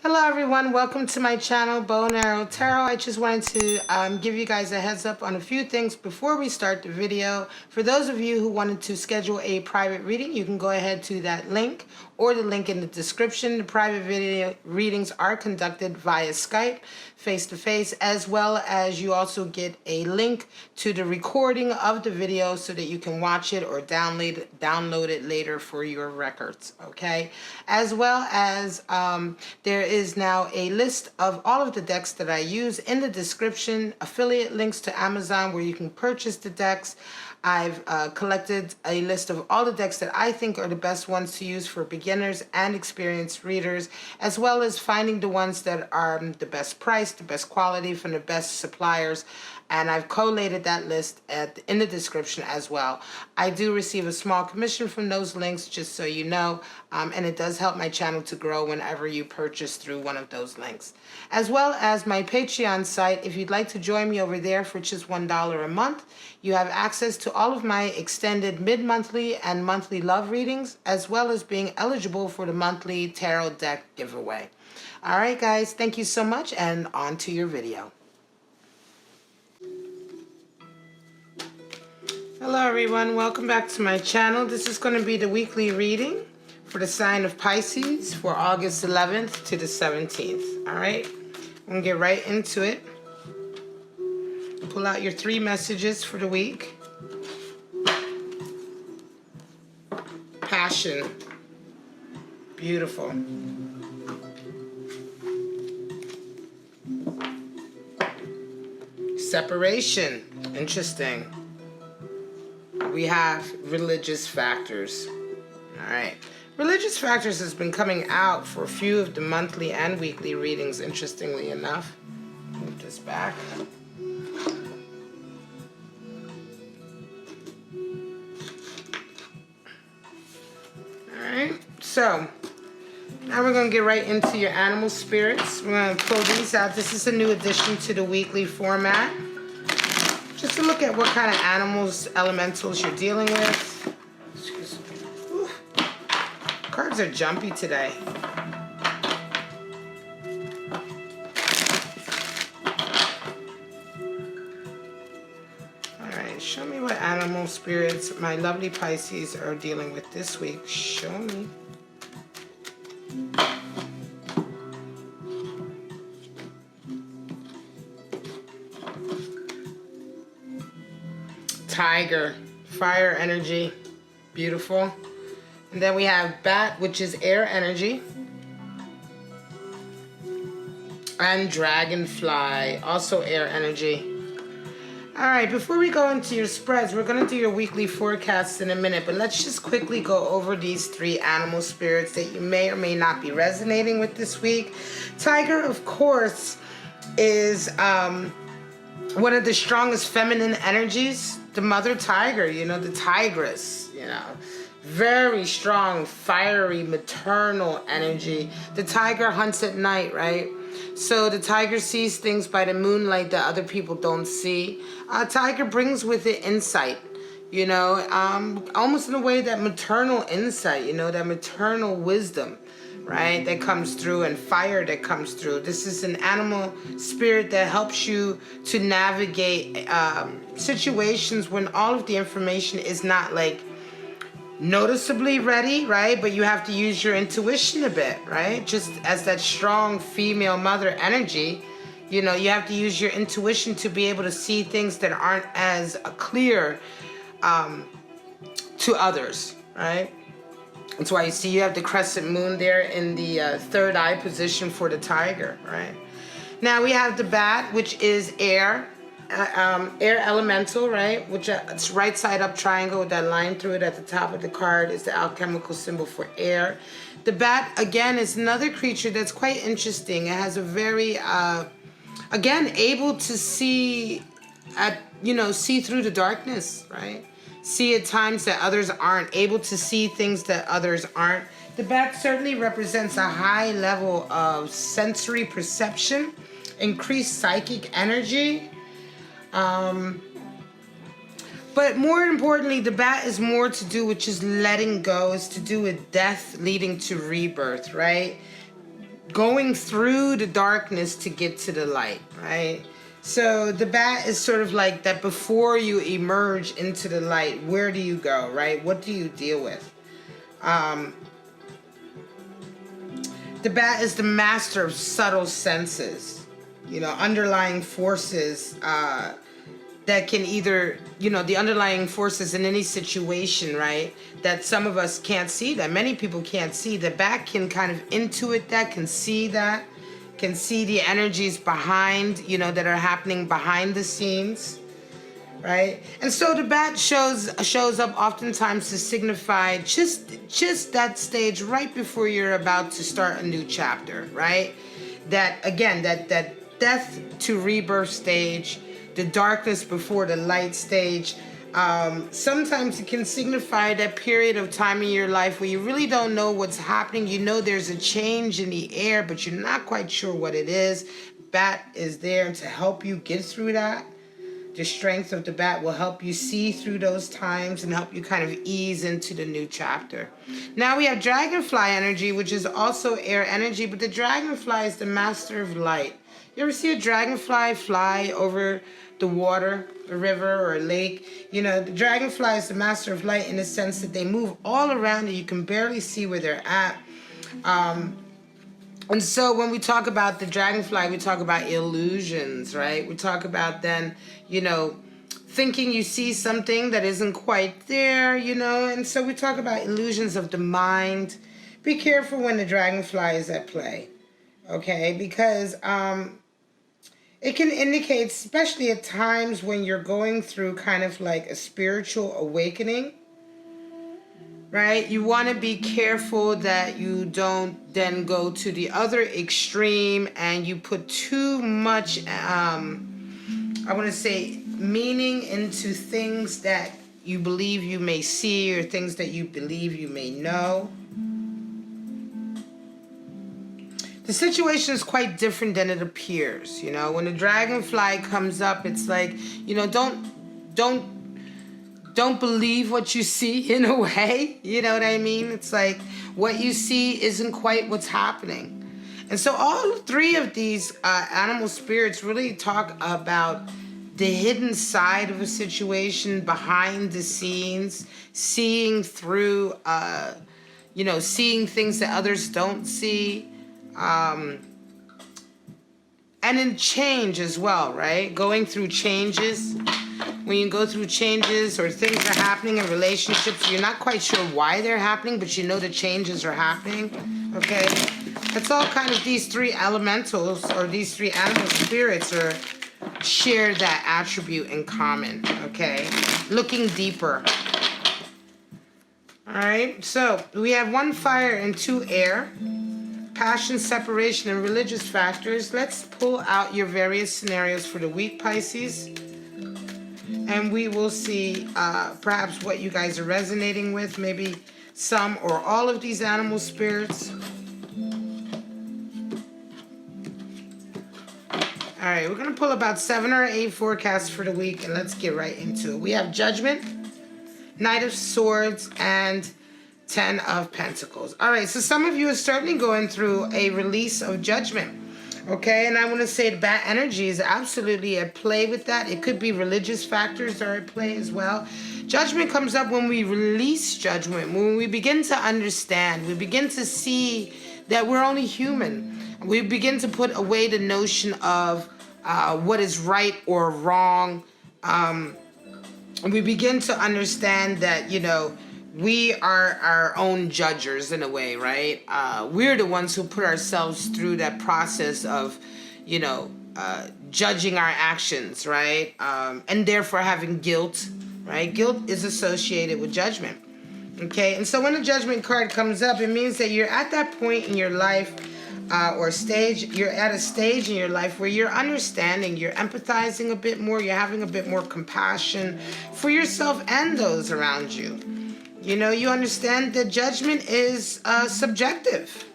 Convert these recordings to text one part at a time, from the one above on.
Hello everyone, welcome to my channel, Bow and Arrow Tarot. I just wanted to give you guys a heads up on a few things before we start the video. For those of you who wanted to schedule a private reading, you can go ahead to that link or the link in the description. The private video readings are conducted via Skype, face-to-face, as well as you also get a link to the recording of the video so that you can watch it or download it later for your records, okay? As well as there is now a list of all of the decks that I use in the description, affiliate links to Amazon where you can purchase the decks. I've collected a list of all the decks that I think are the best ones to use for beginners and experienced readers, as well as finding the ones that are the best price, the best quality from the best suppliers. And I've collated that list in the description as well. I do receive a small commission from those links, just so you know, and it does help my channel to grow whenever you purchase through one of those links. As well as my Patreon site, if you'd like to join me over there for just $1 a month, you have access to all of my extended mid-monthly and monthly love readings, as well as being eligible for the monthly tarot deck giveaway. All right, guys, thank you so much, and on to your video. Hello everyone, welcome back to my channel. This is going to be the weekly reading for the sign of Pisces for August 11th to the 17th. All right, I'm going to get right into it. Pull out your 3 messages for the week. Passion. Beautiful. Separation. Interesting. We have religious factors. All right. Religious factors has been coming out for a few of the monthly and weekly readings, interestingly enough. Move this back. All right. So, now we're going to get right into your animal spirits. We're going to pull these out. This is a new addition to the weekly format. Just to look at what kind of animals, elementals you're dealing with. Excuse me. Ooh. Cards are jumpy today. Alright, show me what animal spirits my lovely Pisces are dealing with this week. Show me. Tiger, fire energy, beautiful. And then we have bat, which is air energy. And dragonfly, also air energy. All right, before we go into your spreads, we're going to do your weekly forecast in a minute, but let's just quickly go over these 3 animal spirits that you may or may not be resonating with this week. Tiger, of course, is one of the strongest feminine energies. The mother tiger, you know, the tigress, you know, very strong, fiery, maternal energy. The tiger hunts at night, right? So the tiger sees things by the moonlight that other people don't see. Tiger brings with it insight, you know, almost in a way that maternal insight, you know, that maternal wisdom, right, that comes through, and fire that comes through. This is an animal spirit that helps you to navigate situations when all of the information is not like noticeably ready, right? But you have to use your intuition a bit, right? Just as that strong female mother energy, you know, you have to use your intuition to be able to see things that aren't as clear to others, right? That's why you see you have the crescent moon there in the third eye position for the tiger, right? Now we have the bat, which is air elemental, right? Which it's right side up triangle with that line through it at the top of the card is the alchemical symbol for air. The bat, again, is another creature that's quite interesting. It has a very, again, able to see, see through the darkness, right? See at times that others aren't, able to see things that others aren't. The bat certainly represents a high level of sensory perception, increased psychic energy. But more importantly, the bat is more to do with just letting go. It's to do with death leading to rebirth, right? going through the darkness to get to the light, right? So the bat is sort of like that. Before you emerge into the light, where do you go, right? What do you deal with? The bat is the master of subtle senses, underlying forces that can either, the underlying forces in any situation, right? That some of us can't see, that many people can't see. The bat can kind of intuit that, can see the energies behind, that are happening behind the scenes, right? And so the bat shows up oftentimes to signify just that stage right before you're about to start a new chapter, right? That, again, that death to rebirth stage, the darkness before the light stage. Sometimes it can signify that period of time in your life where you really don't know what's happening. There's a change in the air, but you're not quite sure what it is. Bat is there to help you get through that. The strength of the bat will help you see through those times and help you kind of ease into the new chapter. Now we have dragonfly energy, which is also air energy, but the dragonfly is the master of light. You ever see a dragonfly fly over the water, a river or a lake? The dragonfly is the master of light in the sense that they move all around and you can barely see where they're at. And so when we talk about the dragonfly, we talk about illusions, right? We talk about then, thinking you see something that isn't quite there, and so we talk about illusions of the mind. Be careful when the dragonfly is at play, okay? Because it can indicate, especially at times when you're going through kind of like a spiritual awakening, right? You want to be careful that you don't then go to the other extreme and you put too much, meaning into things that you believe you may see or things that you believe you may know. The situation is quite different than it appears. When the dragonfly comes up, it's like, don't believe what you see in a way. You know what I mean? It's like what you see isn't quite what's happening. And so all three of these animal spirits really talk about the hidden side of a situation, behind the scenes, seeing through, seeing things that others don't see. And in change as well, right? Going through changes. When you go through changes or things are happening in relationships, you're not quite sure why they're happening, but the changes are happening, okay? It's all kind of these three elementals or these three animal spirits share that attribute in common, okay? Looking deeper. All right, so we have 1 fire and 2 air. Passion, separation, and religious factors. Let's pull out your various scenarios for the week, Pisces. And we will see perhaps what you guys are resonating with. Maybe some or all of these animal spirits. All right, we're going to pull about 7 or 8 forecasts for the week. And let's get right into it. We have Judgment, Knight of Swords, and 10 of Pentacles. All right, so some of you are certainly going through a release of judgment, okay? And I want to say the bat energy is absolutely at play with that. It could be religious factors are at play as well. Judgment comes up when we release judgment, when we begin to understand, we begin to see that we're only human. We begin to put away the notion of what is right or wrong. And we begin to understand that, we are our own judges in a way, right? We're the ones who put ourselves through that process of, judging our actions, right? And therefore having guilt, right? Guilt is associated with judgment, okay? And so when the judgment card comes up, it means that you're at that point in your life or stage, you're at a stage in your life where you're understanding, you're empathizing a bit more, you're having a bit more compassion for yourself and those around you. You understand that judgment is subjective.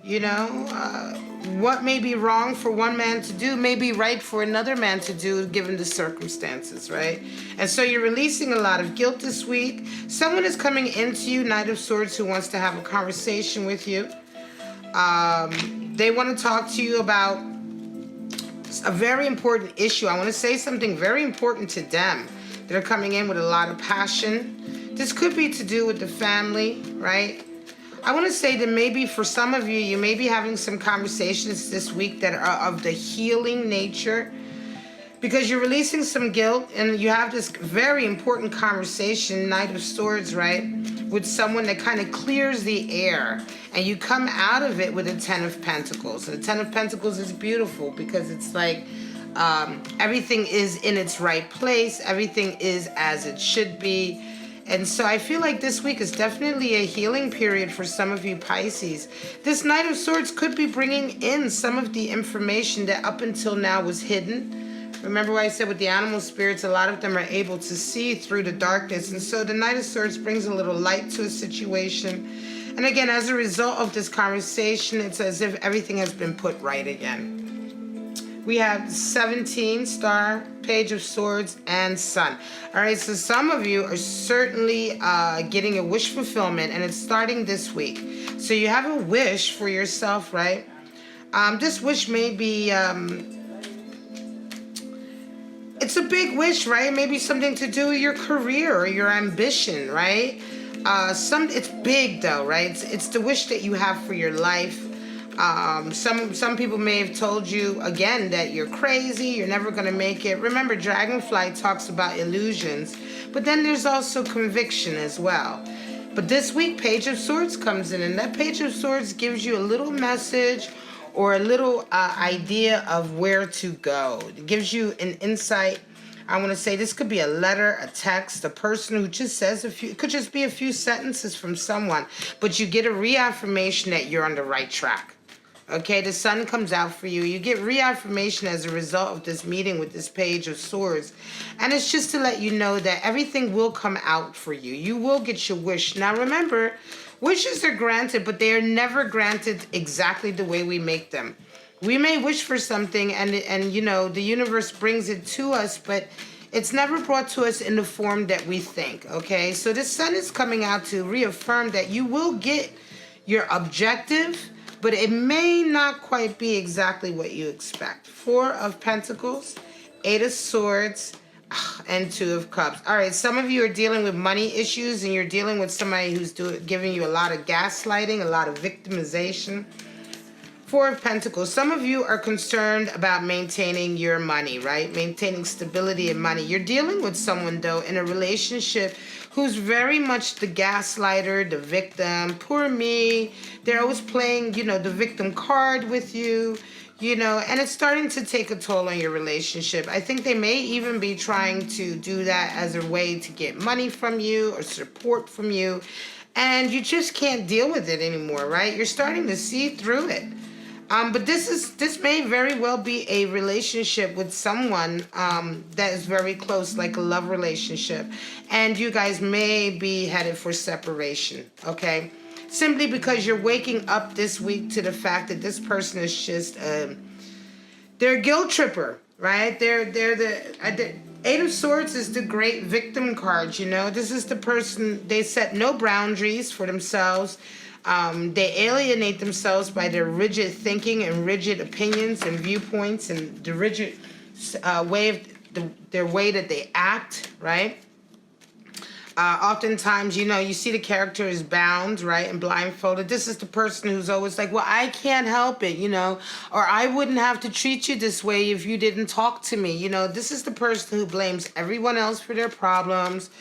What may be wrong for one man to do may be right for another man to do given the circumstances, right? And so you're releasing a lot of guilt this week. Someone is coming into you, Knight of Swords, who wants to have a conversation with you. They want to talk to you about a very important issue. I want to say something very important to them. They're coming in with a lot of passion. This could be to do with the family, right? I want to say that maybe for some of you, you may be having some conversations this week that are of the healing nature, because you're releasing some guilt and you have this very important conversation, Knight of Swords, right, with someone that kind of clears the air, and you come out of it with a Ten of Pentacles. And the Ten of Pentacles is beautiful because it's like everything is in its right place, everything is as it should be. And so I feel like this week is definitely a healing period for some of you Pisces. This Knight of Swords could be bringing in some of the information that up until now was hidden. Remember what I said with the animal spirits, a lot of them are able to see through the darkness. And so the Knight of Swords brings a little light to a situation. And again, as a result of this conversation, it's as if everything has been put right again. We have 17 star, Page of Swords, and Sun. All right, so some of you are certainly getting a wish fulfillment, and it's starting this week. So you have a wish for yourself, right? This wish may be... it's a big wish, right? Maybe something to do with your career or your ambition, right? It's big though, right? It's the wish that you have for your life. Some people may have told you again that you're crazy, you're never going to make it. Remember, Dragonfly talks about illusions, but then there's also conviction as well. But this week, Page of Swords comes in, and that Page of Swords gives you a little message or a little idea of where to go. It gives you an insight. I want to say this could be a letter, a text, a person who just says it could just be a few sentences from someone, but you get a reaffirmation that you're on the right track. Okay, the sun comes out for you. You get reaffirmation as a result of this meeting with this Page of Swords. And it's just to let you know that everything will come out for you. You will get your wish. Now remember, wishes are granted, but they are never granted exactly the way we make them. We may wish for something and you know, the universe brings it to us, but it's never brought to us in the form that we think, okay? So the sun is coming out to reaffirm that you will get your objective, but it may not quite be exactly what you expect. 4 of Pentacles, 8 of Swords, and 2 of Cups. All right, some of you are dealing with money issues, and you're dealing with somebody who's giving you a lot of gaslighting, a lot of victimization. 4 of Pentacles. Some of you are concerned about maintaining your money, right? Maintaining stability in money. You're dealing with someone, though, in a relationship who's very much the gaslighter, the victim. Poor me. They're always playing, you know, the victim card with you, you know, and it's starting to take a toll on your relationship. I think they may even be trying to do that as a way to get money from you or support from you, and you just can't deal with it anymore, right? You're starting to see through it. But this may very well be a relationship with someone that is very close, like a love relationship. And you guys may be headed for separation, okay? Simply because you're waking up this week to the fact that this person is just, they're a guilt tripper, right? They're the 8 of Swords is the great victim card, you know? This is the person, they set no boundaries for themselves. They alienate themselves by their rigid thinking and rigid opinions and viewpoints and the rigid their way that they act, right? Oftentimes, you know, you see the character is bound, right, and blindfolded. This is the person who's always like, well, I can't help it, you know, or I wouldn't have to treat you this way if you didn't talk to me. You know, this is the person who blames everyone else for their problems.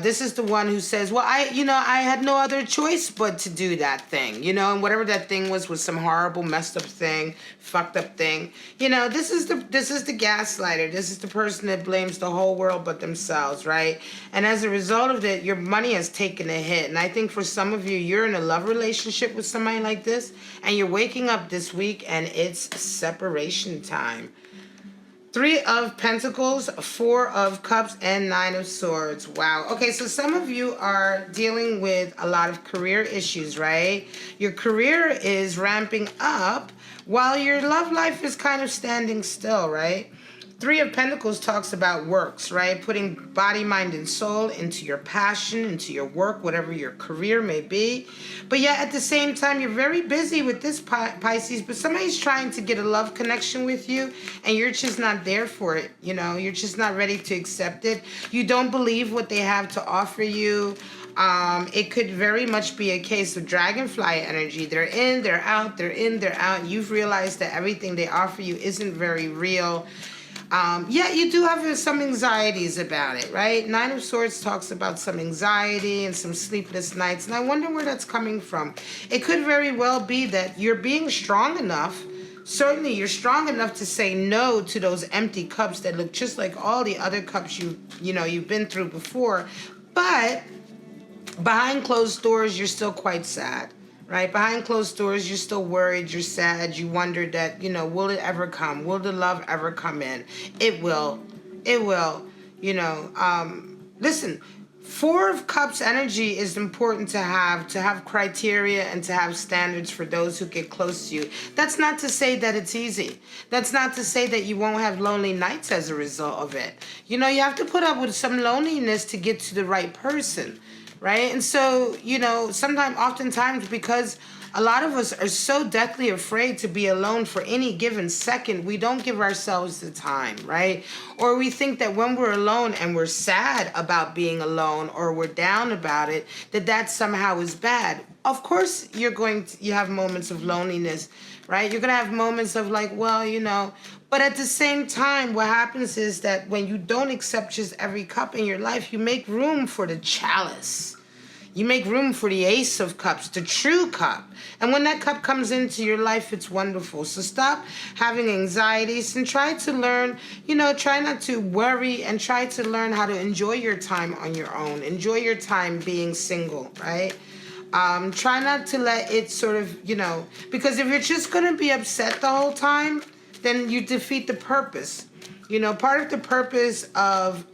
This is the one who says, well, I had no other choice but to do that thing, you know, and whatever that thing was some horrible, messed up thing, fucked up thing. You know, this is the gaslighter. This is the person that blames the whole world but themselves, right? And as a result of that, your money has taken a hit. And I think for some of you, you're in a love relationship with somebody like this, and you're waking up this week and it's separation time. 3 of Pentacles, 4 of Cups, and 9 of Swords. Wow. Okay, so some of you are dealing with a lot of career issues, right? Your career is ramping up while your love life is kind of standing still, right? Three of Pentacles talks about works, right? Putting body, mind, and soul into your passion, into your work, whatever your career may be. But yet at the same time, you're very busy with this Pisces, but somebody's trying to get a love connection with you, and you're just not there for it. You know, you're just not ready to accept it. You don't believe what they have to offer you. It could very much be a case of dragonfly energy. They're in, they're out, they're in, they're out. You've realized that everything they offer you isn't very real. Yeah, you do have some anxieties about it, right? Nine of Swords talks about some anxiety and some sleepless nights, and I wonder where that's coming from. It could very well be that you're being strong enough. Certainly, you're strong enough to say no to those empty cups that look just like all the other cups you've been through before, but behind closed doors, you're still quite sad. Right? Behind closed doors, you're still worried, you're sad, you wonder that, will it ever come? Will the love ever come in? It will. It will. Listen, Four of Cups energy is important to have criteria and to have standards for those who get close to you. That's not to say that it's easy. That's not to say that you won't have lonely nights as a result of it. You have to put up with some loneliness to get to the right person. Right? And so, oftentimes, because a lot of us are so deathly afraid to be alone for any given second, we don't give ourselves the time, right? Or we think that when we're alone and we're sad about being alone or we're down about it, that somehow is bad. Of course, you have moments of loneliness, right? You're going to have moments of like, but at the same time, what happens is that when you don't accept just every cup in your life, you make room for the chalice. You make room for the Ace of Cups, the true cup. And when that cup comes into your life, it's wonderful. So stop having anxieties and try to learn, try not to worry and try to learn how to enjoy your time on your own. Enjoy your time being single, right? Try not to let it sort of, because if you're just going to be upset the whole time, then you defeat the purpose. Part of the purpose of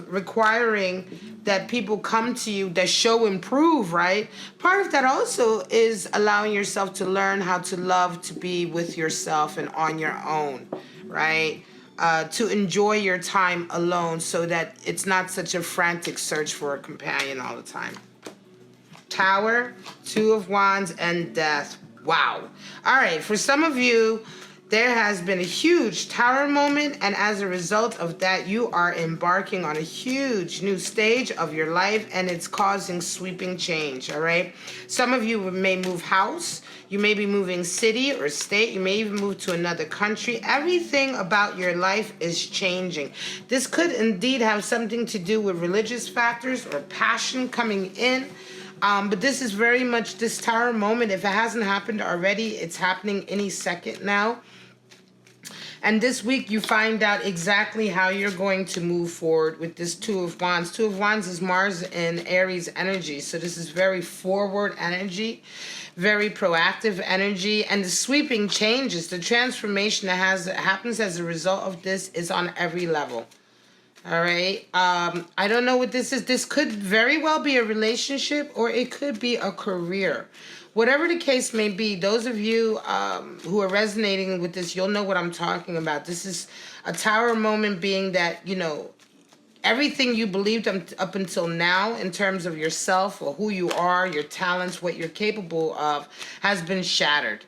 requiring that people come to you that show improve, right? Part of that also is allowing yourself to learn how to love, to be with yourself and on your own, right? To enjoy your time alone so that it's not such a frantic search for a companion all the time. Tower, Two of Wands, and Death. Wow. All right, for some of you, there has been a huge Tower moment, and as a result of that, you are embarking on a huge new stage of your life, and it's causing sweeping change, all right? Some of you may move house, you may be moving city or state, you may even move to another country. Everything about your life is changing. This could indeed have something to do with religious factors or passion coming in. But this is very much this Tower moment. If it hasn't happened already, it's happening any second now. And this week you find out exactly how you're going to move forward with this Two of Wands. Two of Wands is Mars and Aries energy. So this is very forward energy, very proactive energy. And the sweeping changes, the transformation that happens as a result of this is on every level. All right. I don't know what this is. This could very well be a relationship or it could be a career. Whatever the case may be, those of you who are resonating with this, you'll know what I'm talking about. This is a Tower moment, being that, everything you believed up until now in terms of yourself or who you are, your talents, what you're capable of, has been shattered.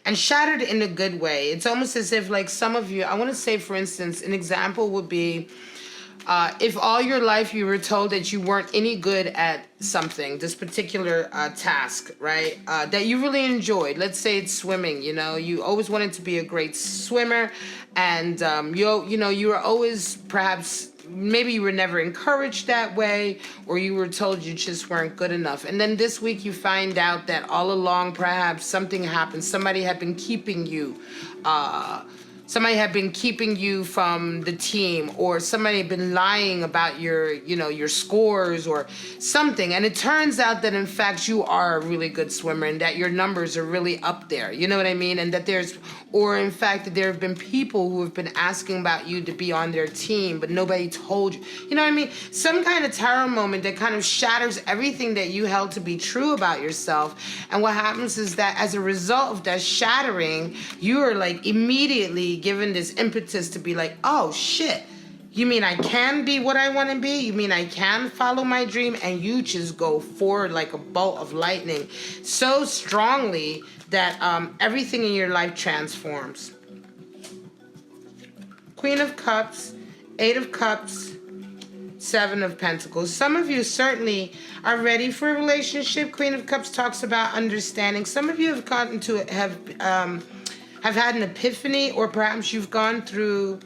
And shattered in a good way. It's almost as if, like, some of you, I want to say, for instance, an example would be, if all your life you were told that you weren't any good at something, this particular task, right, that you really enjoyed. Let's say it's swimming, you always wanted to be a great swimmer, and you were always perhaps, maybe you were never encouraged that way, or you were told you just weren't good enough. And then this week you find out that all along perhaps something happened. Somebody had been keeping you from the team, or somebody had been lying about your scores or something. And it turns out that in fact you are a really good swimmer and that your numbers are really up there. You know what I mean? And that in fact that there have been people who have been asking about you to be on their team, but nobody told you. You know what I mean? Some kind of Tower moment that kind of shatters everything that you held to be true about yourself. And what happens is that as a result of that shattering, you are like immediately be given this impetus to be like, oh shit, you mean I can be what I want to be? You mean I can follow my dream? And you just go forward like a bolt of lightning so strongly that everything in your life transforms. Queen of Cups, Eight of Cups, Seven of Pentacles. Some of you certainly are ready for a relationship. Queen of Cups talks about understanding. Some of you have gotten to it, have had an epiphany, or perhaps you've gone through,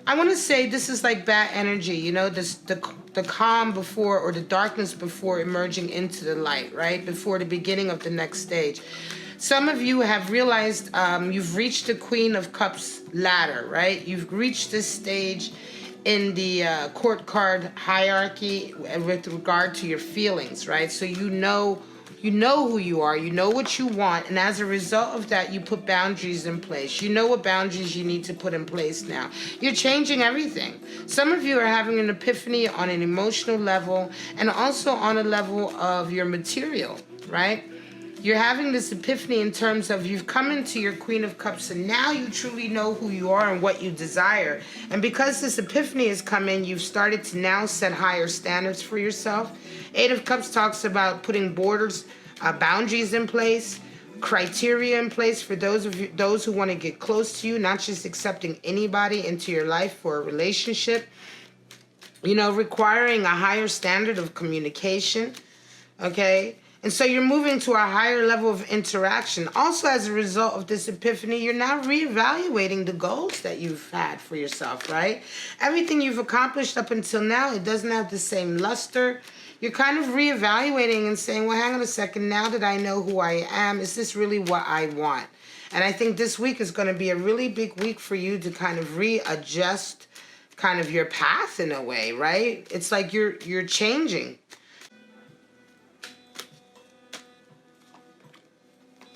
I want to say this is like bad energy, you know, the calm before, or the darkness before emerging into the light, right? Before the beginning of the next stage. Some of you have realized you've reached the Queen of Cups ladder, right? You've reached this stage in the court card hierarchy with regard to your feelings, right? So you know who you are, you know what you want, and as a result of that, you put boundaries in place. You know what boundaries you need to put in place now. You're changing everything. Some of you are having an epiphany on an emotional level and also on a level of your material, right? You're having this epiphany in terms of you've come into your Queen of Cups and now you truly know who you are and what you desire. And because this epiphany has come in, you've started to now set higher standards for yourself. Eight of Cups talks about putting borders, boundaries in place, criteria in place for those who want to get close to you, not just accepting anybody into your life for a relationship. You know, requiring a higher standard of communication, okay? And so you're moving to a higher level of interaction. Also, as a result of this epiphany, you're now reevaluating the goals that you've had for yourself, right? Everything you've accomplished up until now, it doesn't have the same luster. You're kind of reevaluating and saying, well, hang on a second, now that I know who I am, is this really what I want? And I think this week is going to be a really big week for you to kind of readjust kind of your path in a way, right? It's like you're changing.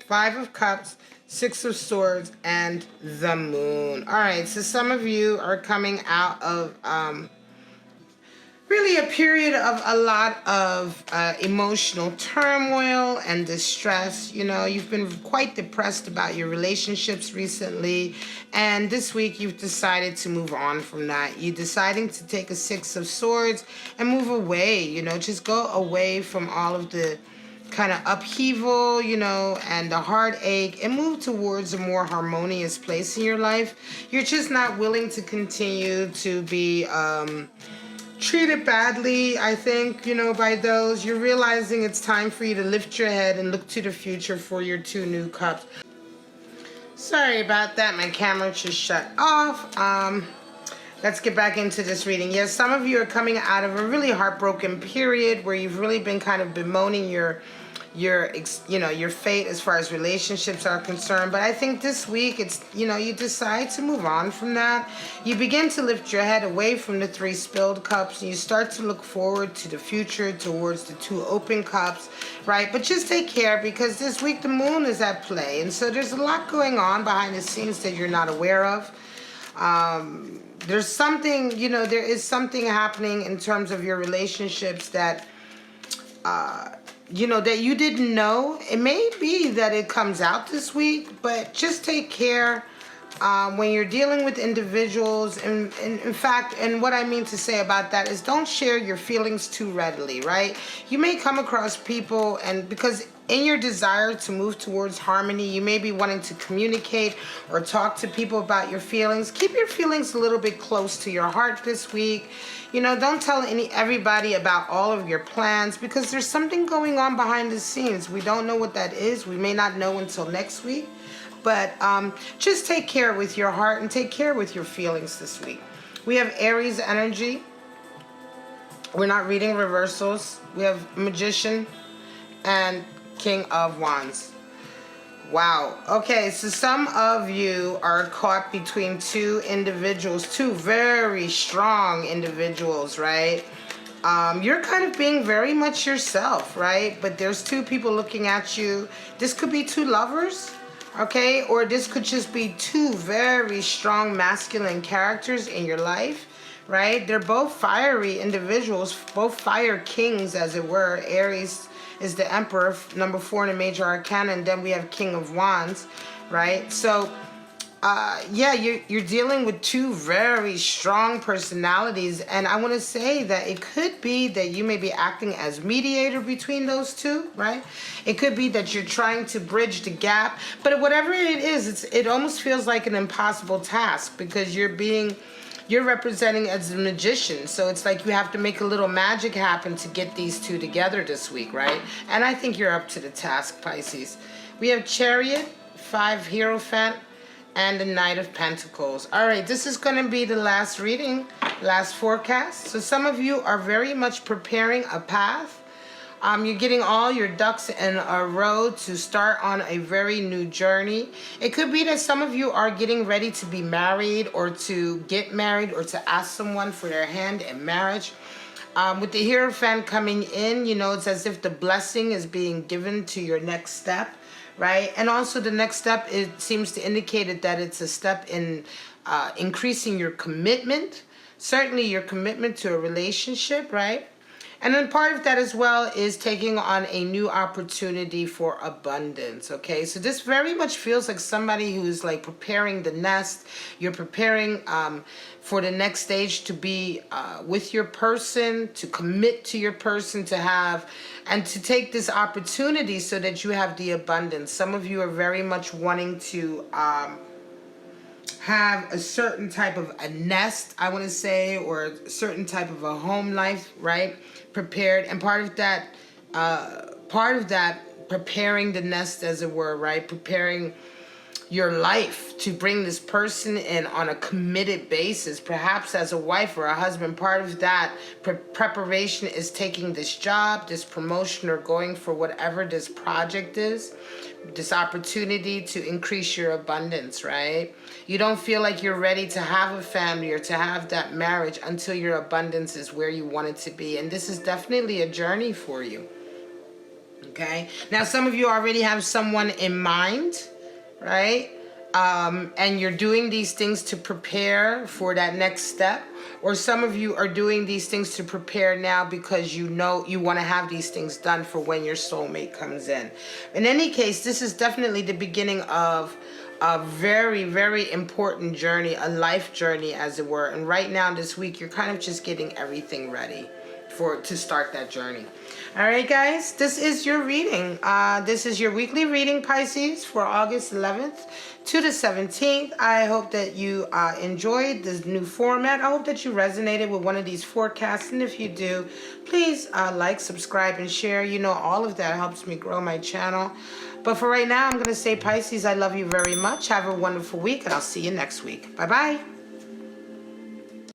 Five of Cups, Six of Swords, and the Moon. All right, so some of you are coming out of really a period of a lot of emotional turmoil and distress. You know, you've been quite depressed about your relationships recently, and this week you've decided to move on from that. You're deciding to take a Six of Swords and move away, you know, just go away from all of the kind of upheaval, you know, and the heartache, and move towards a more harmonious place in your life. You're just not willing to continue to be treated badly, I think, you know, by those. You're realizing it's time for you to lift your head and look to the future for your two new cups. Sorry about that, my camera just shut off. Let's get back into this reading. Yes, some of you are coming out of a really heartbroken period where you've really been kind of bemoaning your fate as far as relationships are concerned. But I think this week it's, you know, you decide to move on from that. You begin to lift your head away from the three spilled cups and you start to look forward to the future, towards the two open cups, right? But just take care, because this week the moon is at play. And so there's a lot going on behind the scenes that you're not aware of. There's something, you know, there is something happening in terms of your relationships that, you know, that you didn't know. It may be that it comes out this week, but just take care when you're dealing with individuals. And in fact, and what I mean to say about that is don't share your feelings too readily, right? You may come across people, and because in your desire to move towards harmony, you may be wanting to communicate or talk to people about your feelings. Keep your feelings a little bit close to your heart this week. You know, don't tell everybody about all of your plans, because there's something going on behind the scenes. We don't know what that is. We may not know until next week. But just take care with your heart and take care with your feelings this week. We have Aries energy. We're not reading reversals. We have Magician and King of Wands. Wow. Okay, so some of you are caught between two individuals, two very strong individuals, right? You're kind of being very much yourself, right? But there's two people looking at you. This could be two lovers, okay? Or this could just be two very strong masculine characters in your life, right? They're both fiery individuals, both fire kings, as it were. Aries is the Emperor, number 4 in the major arcana, and then we have King of Wands, right? So Yeah, you're dealing with two very strong personalities, and I want to say that it could be that you may be acting as mediator between those two, right? It could be that you're trying to bridge the gap, but whatever it is, it almost feels like an impossible task because you're representing as a magician, so it's like you have to make a little magic happen to get these two together this week, right? And I think you're up to the task, Pisces. We have Chariot, 5 Hierophant, and the Knight of Pentacles. All right, this is going to be the last reading, last forecast. So some of you are very much preparing a path. You're getting all your ducks in a row to start on a very new journey. It could be that some of you are getting ready to be married or to get married or to ask someone for their hand in marriage. With the Hierophant coming in, you know, it's as if the blessing is being given to your next step. Right? And also the next step, it seems to indicate that it's a step in increasing your commitment, certainly your commitment to a relationship, right? And then part of that as well is taking on a new opportunity for abundance, okay? So this very much feels like somebody who's like preparing the nest. You're preparing for the next stage to be with your person, to commit to your person, to have, and to take this opportunity so that you have the abundance. Some of you are very much wanting to have a certain type of a nest, I want to say, or a certain type of a home life, right? Prepared. And part of that, preparing the nest, as it were, right? Preparing your life to bring this person in on a committed basis, perhaps as a wife or a husband. Part of that preparation is taking this job, this promotion, or going for whatever this project is, this opportunity to increase your abundance, right? You don't feel like you're ready to have a family or to have that marriage until your abundance is where you want it to be. And this is definitely a journey for you. Okay? Now, some of you already have someone in mind, right? And you're doing these things to prepare for that next step. Or some of you are doing these things to prepare now because you know you want to have these things done for when your soulmate comes in. In any case, this is definitely the beginning of a very, very important journey, a life journey, as it were. And right now, this week, you're kind of just getting everything ready to start that journey. All right, guys, this is your reading. This is your weekly reading, Pisces, for August 11th to the 17th. I hope that you enjoyed this new format. I hope that you resonated with one of these forecasts. And if you do, please like, subscribe, and share. You know, all of that helps me grow my channel. But for right now, I'm going to say, Pisces, I love you very much. Have a wonderful week, and I'll see you next week. Bye-bye.